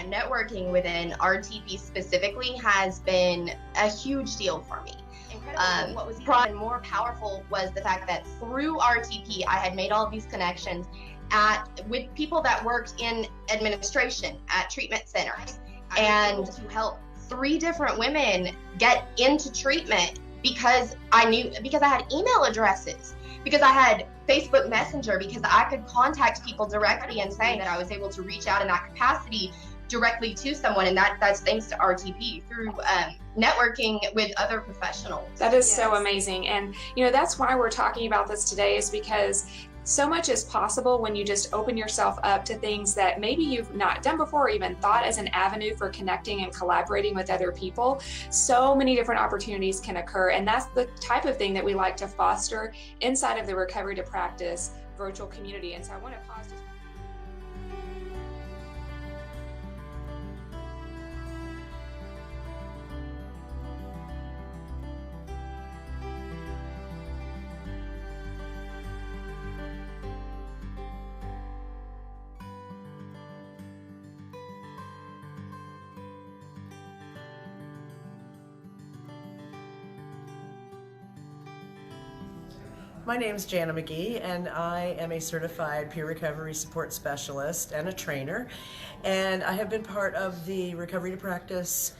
And networking within RTP specifically has been a huge deal for me. What was even more powerful was the fact that through RTP, I had made all of these connections with people that worked in administration at treatment centers, and to help 3 different women get into treatment because I had email addresses, because I had Facebook Messenger, because I could contact people directly and say that I was able to reach out in that capacity directly to someone, and that's thanks to RTP through networking with other professionals. That is so amazing, and that's why we're talking about this today, is because so much is possible when you just open yourself up to things that maybe you've not done before or even thought as an avenue for connecting and collaborating with other people. So many different opportunities can occur, and that's the type of thing that we like to foster inside of the Recovery to Practice virtual community. And so I want to pause just My name is Jana McGee, and I am a certified peer recovery support specialist and a trainer. And I have been part of the Recovery to Practice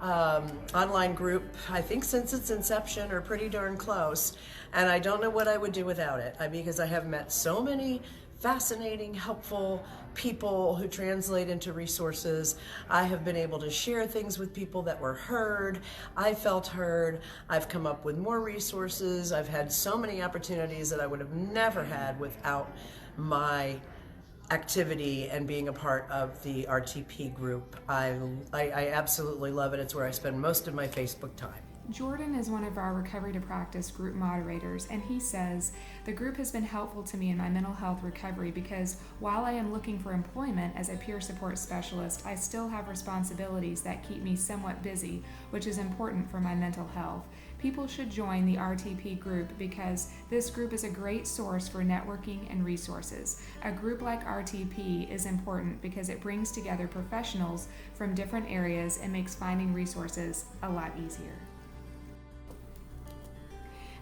online group, I think since its inception, or pretty darn close. And I don't know what I would do without it, because I have met so many fascinating, helpful people who translate into resources. I have been able to share things with people that were heard. I felt heard. I've come up with more resources. I've had so many opportunities that I would have never had without my activity and being a part of the RTP group. I absolutely love it. It's where I spend most of my Facebook time. Jordan is one of our Recovery to Practice group moderators, and he says, the group has been helpful to me in my mental health recovery because while I am looking for employment as a peer support specialist, I still have responsibilities that keep me somewhat busy, which is important for my mental health. People should join the RTP group because this group is a great source for networking and resources. A group like RTP is important because it brings together professionals from different areas and makes finding resources a lot easier.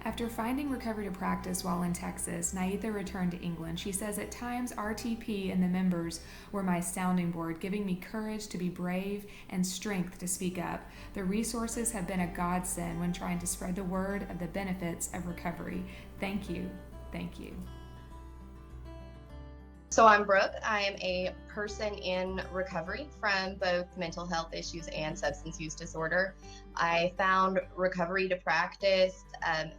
After finding Recovery to Practice while in Texas, Naitha returned to England. She says, at times RTP and the members were my sounding board, giving me courage to be brave and strength to speak up. The resources have been a godsend when trying to spread the word of the benefits of recovery. Thank you. Thank you. So I'm Brooke. I am a person in recovery from both mental health issues and substance use disorder. I found Recovery to Practice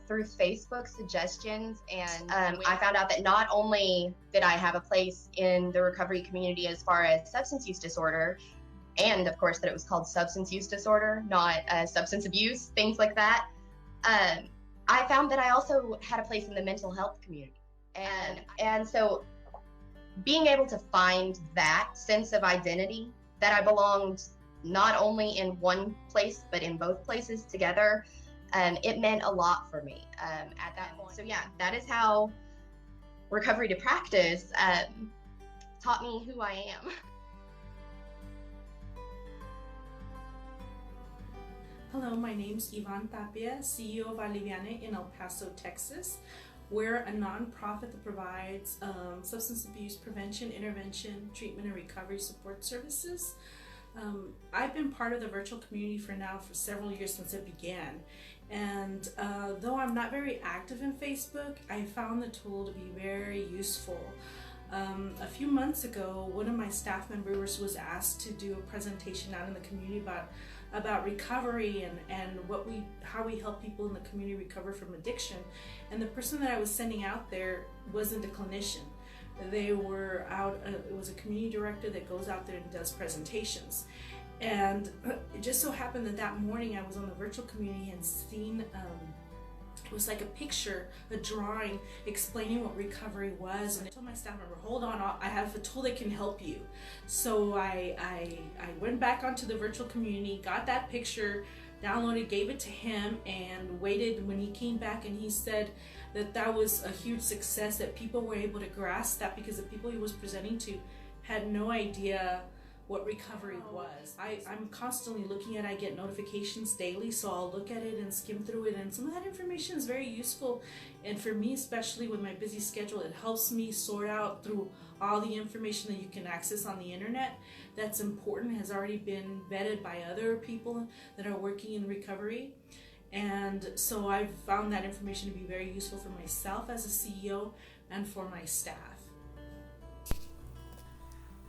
through Facebook suggestions, and I found out that not only did I have a place in the recovery community as far as substance use disorder, and of course that it was called substance use disorder, not substance abuse, things like that. I found that I also had a place in the mental health community, and so being able to find that sense of identity, that I belonged not only in one place but in both places together, it meant a lot for me at that point. So yeah, that is how Recovery to Practice taught me who I am. Hello, my name's Yvonne Tapia, CEO of Aliviane in El Paso, Texas. We're a nonprofit that provides substance abuse prevention, intervention, treatment, and recovery support services. I've been part of the virtual community for several years since it began. And though I'm not very active in Facebook, I found the tool to be very useful. A few months ago, one of my staff members was asked to do a presentation out in the community about recovery and how we help people in the community recover from addiction. And the person that I was sending out there wasn't a clinician. They were out, it was a community director that goes out there and does presentations. And it just so happened that morning I was on the virtual community and seen it was like a picture, a drawing explaining what recovery was. And I told my staff member, hold on, I have a tool that can help you. So I went back onto the virtual community, got that picture, downloaded, gave it to him, and waited when he came back, and he said that was a huge success, that people were able to grasp that because the people he was presenting to had no idea what recovery was. I'm constantly looking at it. I get notifications daily, so I'll look at it and skim through it, and some of that information is very useful. And for me, especially with my busy schedule, it helps me sort out through all the information that you can access on the internet that's important, has already been vetted by other people that are working in recovery. And so I've found that information to be very useful for myself as a CEO and for my staff.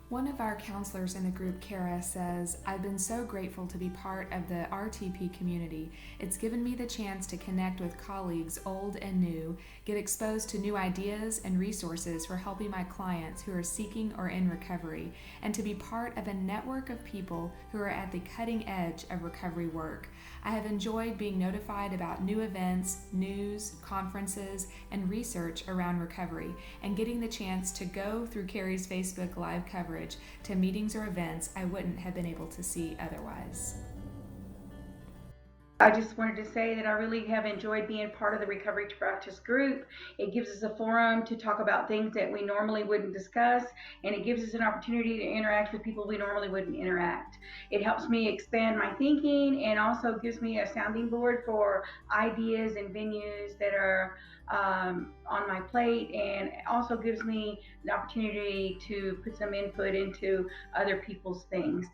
One of our counselors in the group, Kara, says, "I've been so grateful to be part of the RTP community. It's given me the chance to connect with colleagues, old and new, get exposed to new ideas and resources for helping my clients who are seeking or in recovery, and to be part of a network of people who are at the cutting edge of recovery work. I have enjoyed being notified about new events, news, conferences, and research around recovery, and getting the chance to go through Carrie's Facebook Live coverage to meetings or events I wouldn't have been able to see otherwise." I just wanted to say that I really have enjoyed being part of the Recovery to Practice group. It gives us a forum to talk about things that we normally wouldn't discuss, and it gives us an opportunity to interact with people we normally wouldn't interact. It helps me expand my thinking and also gives me a sounding board for ideas and venues that are on my plate, and also gives me the opportunity to put some input into other people's things.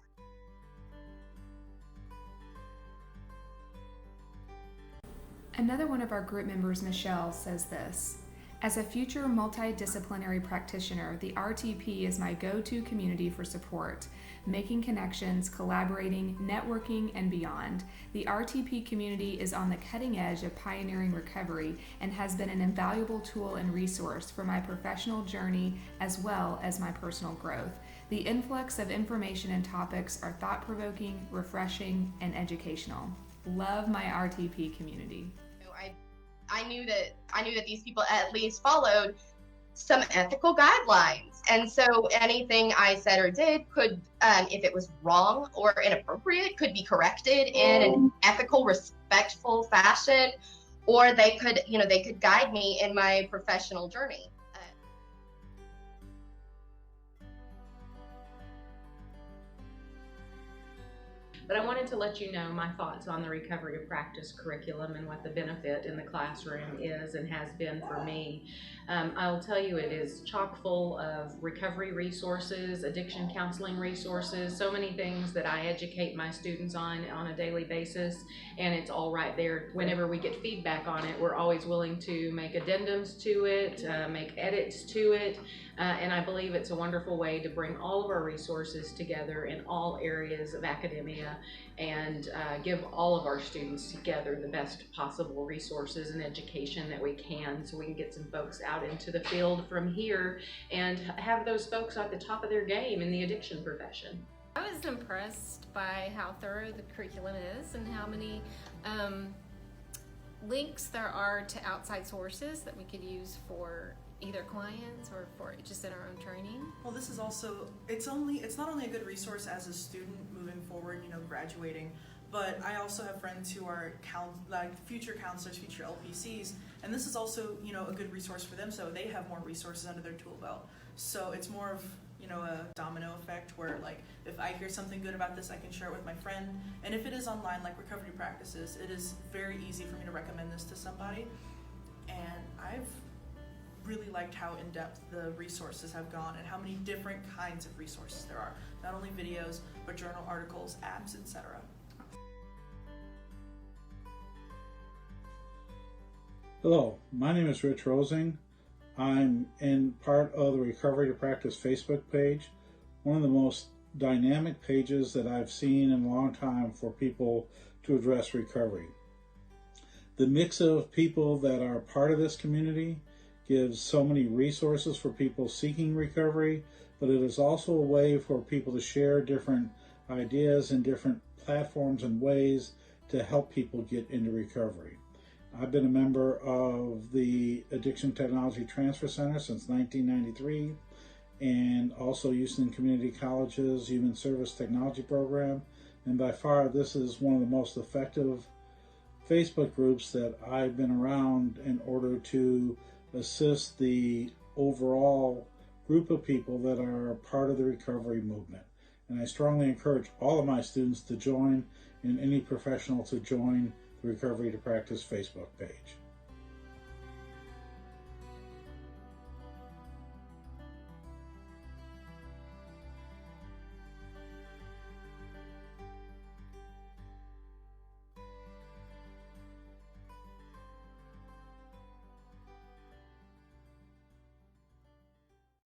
Another one of our group members, Michelle, says this: "As a future multidisciplinary practitioner, the RTP is my go-to community for support, making connections, collaborating, networking, and beyond. The RTP community is on the cutting edge of pioneering recovery and has been an invaluable tool and resource for my professional journey as well as my personal growth. The influx of information and topics are thought-provoking, refreshing, and educational. Love my RTP community." I knew that these people at least followed some ethical guidelines, and so anything I said or did could, if it was wrong or inappropriate, could be corrected in an ethical, respectful fashion, or they could guide me in my professional journey. But I wanted to let you know my thoughts on the Recovery to Practice curriculum and what the benefit in the classroom is and has been for me. I'll tell you, it is chock full of recovery resources, addiction counseling resources, so many things that I educate my students on a daily basis, and it's all right there. Whenever we get feedback on it, we're always willing to make addendums to it, make edits to it, and I believe it's a wonderful way to bring all of our resources together in all areas of academia and give all of our students together the best possible resources and education that we can, so we can get some folks out into the field from here and have those folks at the top of their game in the addiction profession. I was impressed by how thorough the curriculum is and how many links there are to outside sources that we could use for either clients or for just in our own training. Well, this is also, it's not only a good resource as a student moving forward, graduating, but I also have friends who are future counselors, future LPCs, and this is also, a good resource for them, so they have more resources under their tool belt. So it's more of, a domino effect where, if I hear something good about this, I can share it with my friend, and if it is online, like recovery practices, it is very easy for me to recommend this to somebody, and I've really liked how in-depth the resources have gone and how many different kinds of resources there are. Not only videos, but journal articles, apps, etc. Hello, my name is Rich Rosing. I'm in part of the Recovery to Practice Facebook page, one of the most dynamic pages that I've seen in a long time for people to address recovery. The mix of people that are part of this community gives so many resources for people seeking recovery, but it is also a way for people to share different ideas and different platforms and ways to help people get into recovery. I've been a member of the Addiction Technology Transfer Center since 1993, and also Houston Community College's Human Service Technology Program, and by far this is one of the most effective Facebook groups that I've been around in order to assist the overall group of people that are part of the recovery movement. and I strongly encourage all of my students to join and any professional to join the Recovery to Practice Facebook page.